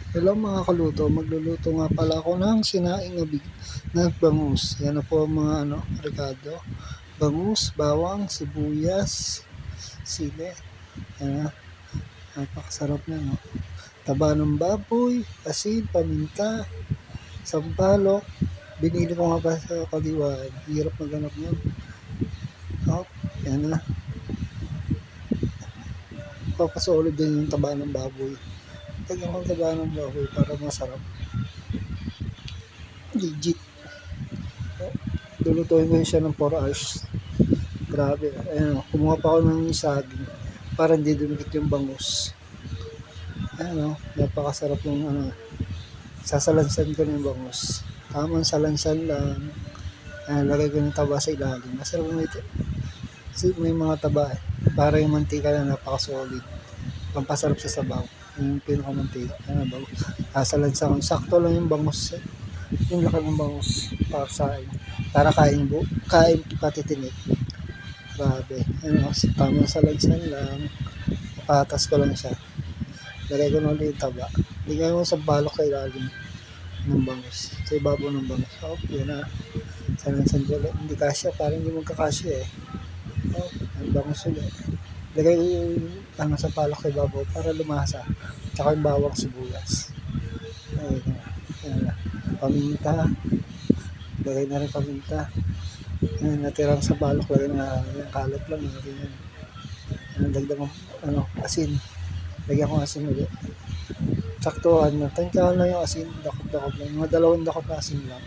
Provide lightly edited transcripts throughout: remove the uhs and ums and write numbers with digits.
Hello mga kaluto, magluluto nga pala ako ng sinaing na bangus. Yan na po ang mga rekado. Bangus, bawang, sibuyas, sili. Yan na, napakasarap na no. Taba ng baboy, asin, paminta, sampalok. Binili ko nga pa sa kaliwan. Hirap maghanap niyan. Oh, yan na. Papasolid din yung taba ng baboy. Tagyan ko taba ng baboy para masarap. Legit. Lulutuin ko yun siya ng 4 hours. Grabe. Ayan, kumuha pa ako ng saging para hindi dumikit yung bangus. Ayan, napakasarap yung sasalansan ko ng bangus. Tamang salansan lang. Ayan, lagay ko ng taba sa ilalim. Masarap may mga taba eh. Para yung mantika na napakasolid. Pampasarap sa sabaw. Yung pinakamantika. Ayan, bangus. Sasalansan ko. Sakto lang yung bangus. Yung laki ng bangus para sa akin. Para kain patitinik. Grabe. Tamang salansan lang. Patas ko lang siya. Lagay ko na ulit yung taba. Lagay ko sa balok sa ilalim ng bangus. Sa ibabaw ng bangus. Yan na. Salansan ko ulit. Hindi kasya. Parang hindi magkakasya eh. Ang bangus ulit. Lagay ko yung sa balok sa ibabaw para lumasa. Tsaka yung bawang sibuyas. Yan na. Paminta. Lagay na rin paminta. Natirang sa balok. Lagay na yung kalat lang. Ganyan. Dagdag asin. Lagyan ko asin ulit. Saktuhan na. Tansyahan lang yung asin. Dakot-dakot lang. Mga 2 dakot na asin lang.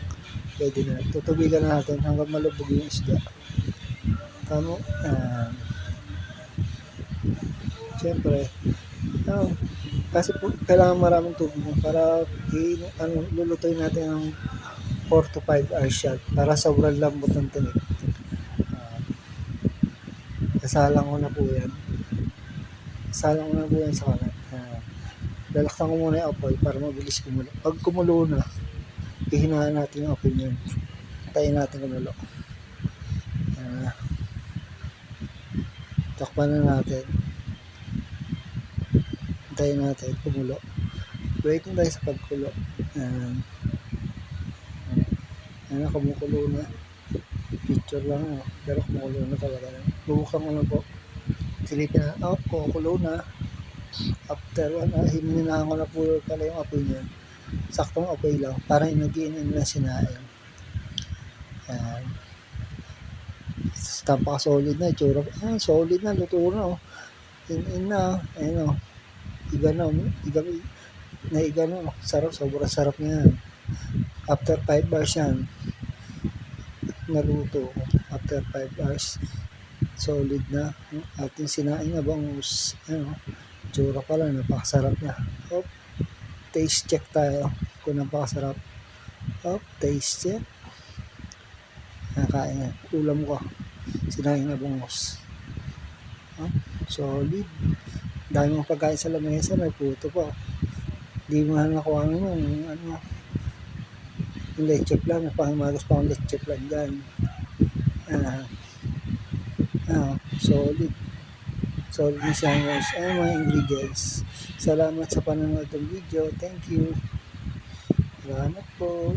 Pwede na. Tutubigan na natin hanggang malubog yung isda. Tamo. Siyempre. Kasi po, kailangan maraming tubig para lulutuin natin ng 4 to 5 hours siya para sobrang lambot ng tinik. Kasalang ko na po yan. Sa kanan. Lalaksan ko muna yung apoy para mabilis kumulo. Pag kumulo na, ihinahan natin yung apoy niyan. Tayin natin kumulo. Takpan na natin. Tayin natin kumulo. Waiting tayo sa pagkulo. Kumukulo na. Picture lang pero kumukulo na talaga. Bubuksan ko na po. Silipin na. Kumukulo na. After himinahan ko na po pala yung apoy niya. Saktong apoy lang. Parang inagiinin na sinain. Ayan. Solid na itsura. Solid na. Luto na. In na. Ayan Iga na. Sarap. Sobrang sarap niya. After 5 hours yan. Naluto. After 5 hours. Solid na. Ating sinain na bangus. Itsura pala, napakasarap niya. Taste check tayo kung napakasarap. Taste check. Nakain na. Ulam ko. Sinain na bangus. Solid. Dami mong pagkain sa lamesa, may puto pa. Hindi mo na nakuha yung yung leche plan. Napahimagas pa ang leche plan dyan. Solid. Solid na siya guys. Mga ingredients. Salamat sa panonood ng video. Thank you. Salamat po.